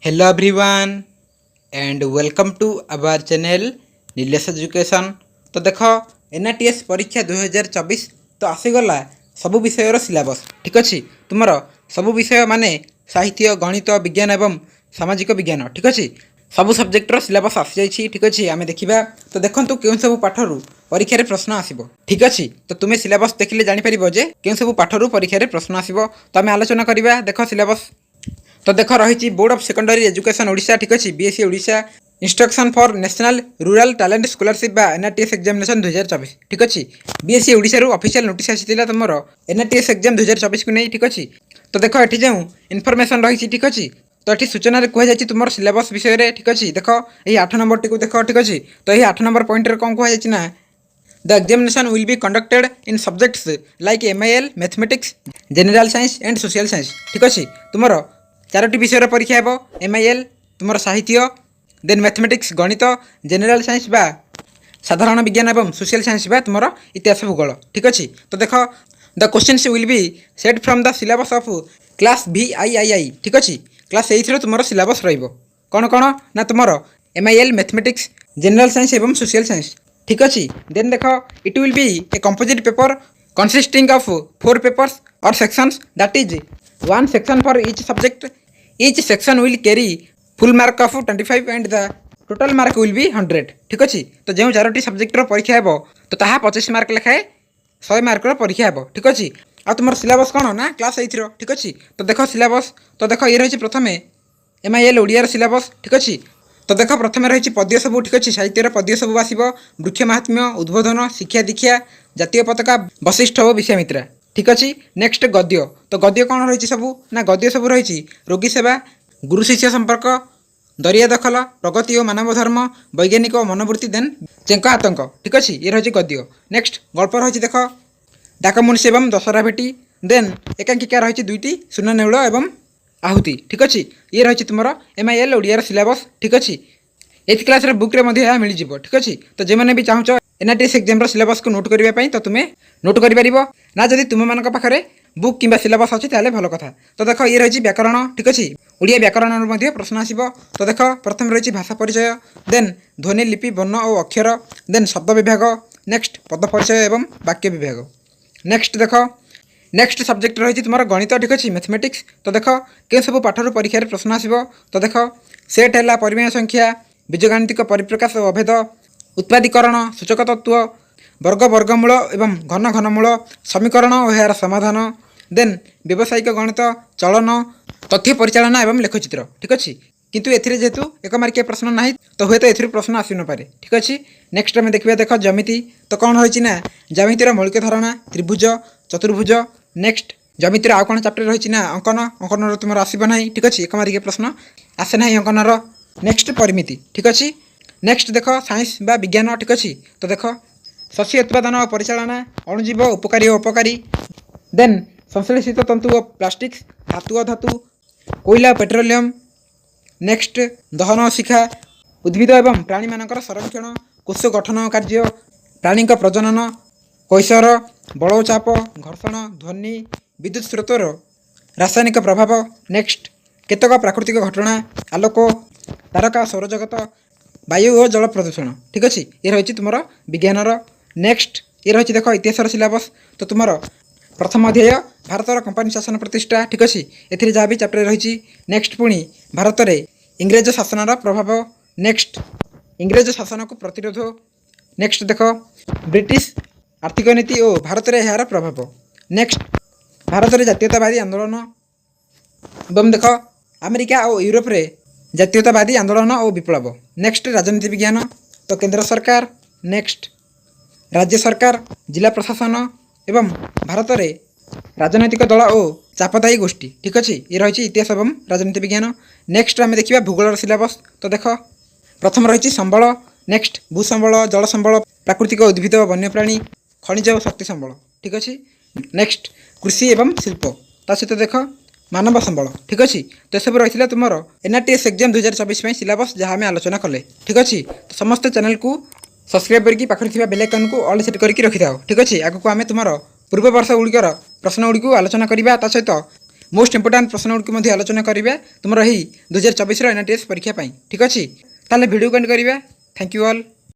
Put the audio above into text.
Hello everyone and welcome to our channel Nilesh education. तो देख एनआरटीएस परीक्षा 2024 तो आसीगला सब विषय सिलेबस ठीक अच्छे तुम सब विषय माने साहित्य गणित विज्ञान एवं सामाजिक विज्ञान ठीक अच्छे सब सब्जेक्टर सिलेबस आसी जाइए ठीक अच्छे आम देखा। तो देखो क्यों सब पाठर परीक्षा प्रश्न आसो ठीक अच्छे। तो तुम्हें सिलेबस देखिले जापर जे क्यों सब पाठर परीक्षा प्रश्न आसो। तो आम आलोचना करवा देख सिलेबस। तो देख रही board of secondary education Odisha ठीक अच्छे BSc Odisha instruction for national rural talent scholarship बा एनआरटीएस एग्जामिनेशन 2024 ठीक अच्छे बीएससी ओडिशा ऑफिशियल नोटिस आसी तुम एनआरटीएस एग्जाम 2024 को नहीं ठीक अच्छे। तो देख ये जो इनफर्मेशन रही ठीक अच्छे तो ये सूचना कहुई तुम सिलेबस विषय ठीक अच्छे। देख ये 8 नंबर टी देख ठीक अच्छे। तो ये 8 नंबर पॉइंट कौन कहुई ना the examination will be conducted in subjects like MIL mathematics general science and social science ठीक अच्छे। तुम 4टी विषय परीक्षा हे एमआईएल तुम साहित्य देन मैथमेटिक्स गणित जनरल साइंस बा साधारण विज्ञान एवं सोशल साइंस बा तुम इतिहास भूगोल ठीक अच्छे। तो देख the questions will be set from the syllabus of class VIII ठीक अच्छे। क्लास 8 तुम सिलेबस रौन कौन ना तुम एमआईएल मैथमेटिक्स जनरल साइंस एवं सोशल साइंस ठीक अच्छे। देन देख it will be a composite paper consisting of 4 papers or sections that is 1 section for each subject. Each section will carry full mark of 25 and the total mark will be 100 ठीक अच्छे। तो जो 4टी सब्जेक्टर परीक्षा हे तो ताहा 25 mark लेखाए 100 mark परीक्षा हे ठीक अच्छे। आ तुम सिलेबस कौन ना क्लास 8 ठीक अच्छे। तो देख सिलेबस तो देख ये रही प्रथम एमआईएल ओडिया सिलेबस ठीक अच्छे। तो देख प्रथम रही पद्य सब ठीक अच्छे साहित्य पद्य सब आसो वृक्ष महात्म्य उद्बोधन शिक्षा दीक्षा जातीय पताका वशिष्ठ और विश्वामित्रा ठीक अच्छे। नेक्स्ट गद्य तो गद्य कौन रही सब ना गद्य सब रही रोगी सेवा गुरु शिष्य संपर्क दरिया दखल प्रगति और मानव धर्म वैज्ञानिक मनोवृत्ति देन चेंक आतंक ठीक अच्छे ये रही गद्य। नेक्स्ट गल्प रही देख डाकमुनिस एवं दशहरा भेटी देन एकांकिका रही 2टी सुना नेउल एवं आहुति ठीक अच्छे ये रही तुम एमआईएल ओडिया सिलेबस ठीक अच्छे। 8th क्लास बुक्रे मिल जाव ठीक अच्छे। तो जो भी चाहूँ एनआरटीएस एग्जाम सिलेबस को नोट करने तो तुम्हें नोट कर ना जदि तुम मान पाखे बुक कि सिलेबस अच्छी ताले भल कथा। तो देख ये रही व्याकरण ठीक अच्छे ओडिया व्याकरण प्रश्न आसो। तो देख प्रथम रही भाषा परिचय देन ध्वनि लिपि वर्ण और अक्षर देन शब्द विभाग नेक्स्ट पद परिचय एवं वाक्य विभाग। नेक्स्ट देख नेक्स्ट सब्जेक्ट रही तुम गणित ठीक अच्छे मैथमेटिक्स। तो देख के सब पाठर परीक्षा प्रश्न आसो। तो देख सेट है परिमेय संख्या बीजगाणितिक परिप्रकाश और अभेद उत्पादीकरण सूचक तत्व वर्ग वर्गमूल एवं घन घनमूल समीकरण और यार समाधान देन व्यावसायिक गणित चलन तथ्य परिचालना एवं लेखचित्र ठीक अच्छे। किंतु एथिरे जेहेतु एक मार्किया प्रश्न ना तो हुए तो ए प्रश्न आसी न पारे ठीक अच्छे। नेक्स्ट आम देखा देख जमिति तो कौन रही ना जमितिर मौलिक धारणा त्रिभुज चतुर्भुज नेक्स्ट जमितिर आउ कौन चैप्टर रही ना अंकन अंकन तुम आसब ना ठीक अच्छे एक मार्किया प्रश्न आसे ना अंकनर। नेक्स्ट परिमिति ठीक अच्छे। नेक्स्ट देख साइंस बा विज्ञान ठीक अच्छे। तो देख शस्य उत्पादन और परिचालना अणुजीव उपकारी और अपकारी देन संश्लेषित तंतु और प्लास्टिक्स धातु और धातु कोयला पेट्रोलियम नेक्स्ट दहन शिखा उद्भिद एवं प्राणी मानकर संरक्षण कोष गठन कार्य प्राणी प्रजनन कैशर बलचाप घर्षण ध्वनि विद्युत स्रोतर रासायनिक प्रभाव नेक्स्ट केतक प्राकृतिक घटना आलोक तारका सौरजगत वायु और जल प्रदूषण ठीक अच्छे ये रही तुम विज्ञानर। नेक्स्ट ये रही देख इतिहास सिलेबस तो तुम प्रथम अध्याय भारतर कंपानी शासन प्रतिष्ठा ठीक अच्छे ए जहाँ भी चैप्टर रही। नेक्स्ट पुणी भारत में इंग्रेज शासनर प्रभाव नेक्स्ट इंग्रेज शासन को प्रतिरोध नेक्स्ट देख ब्रिटिश आर्थिक नीति और भारत में यार प्रभाव नेक्स्ट भारत में जातीयतावादी आंदोलन एवं देख अमेरिका और यूरोप रे जातीयतावादी आंदोलन और विप्लव। नेक्स्ट राजनीति विज्ञान तो केंद्र सरकार नेक्स्ट राज्य सरकार जिला प्रशासन एवं भारत में राजनैतिक दल और चापदायी गोष्ठी ठीक अच्छे ये रही इतिहास एवं राजनीति विज्ञान। नेक्स्ट आम देखा भूगोल सिलेबस तो देख प्रथम रही संबल नेक्स्ट भूसंबल जल संबल प्राकृतिक उद्भिद वन्यप्राणी खनिज और शक्ति संबल ठीक अच्छे। नेक्स्ट कृषि एवं शिल्प ता सहित देख मानव संबल ठीक अच्छे। तो सब रही तुम एनआरटीएस एग्जाम 2024 सिलेबस जहाँ आम आलोचना कले ठीक अच्छे। तो समस्त चैनल को सब्सक्राइब करके पाखे बेल आइकन को ऑल सेट करके रखी था ठीक अच्छे। आगक आम तुम पूर्व वर्ष गुड़िकर प्रश्न गुड़ी आलोचना करवा सहित मोस्ट इंपोर्टाट प्रश्न गुड़ी आलोचना करिबा तुमर ही 2024 एनटीएस परीक्षा ठीक अच्छे ताले वीडियो एंड करिबा थैंक यू ऑल।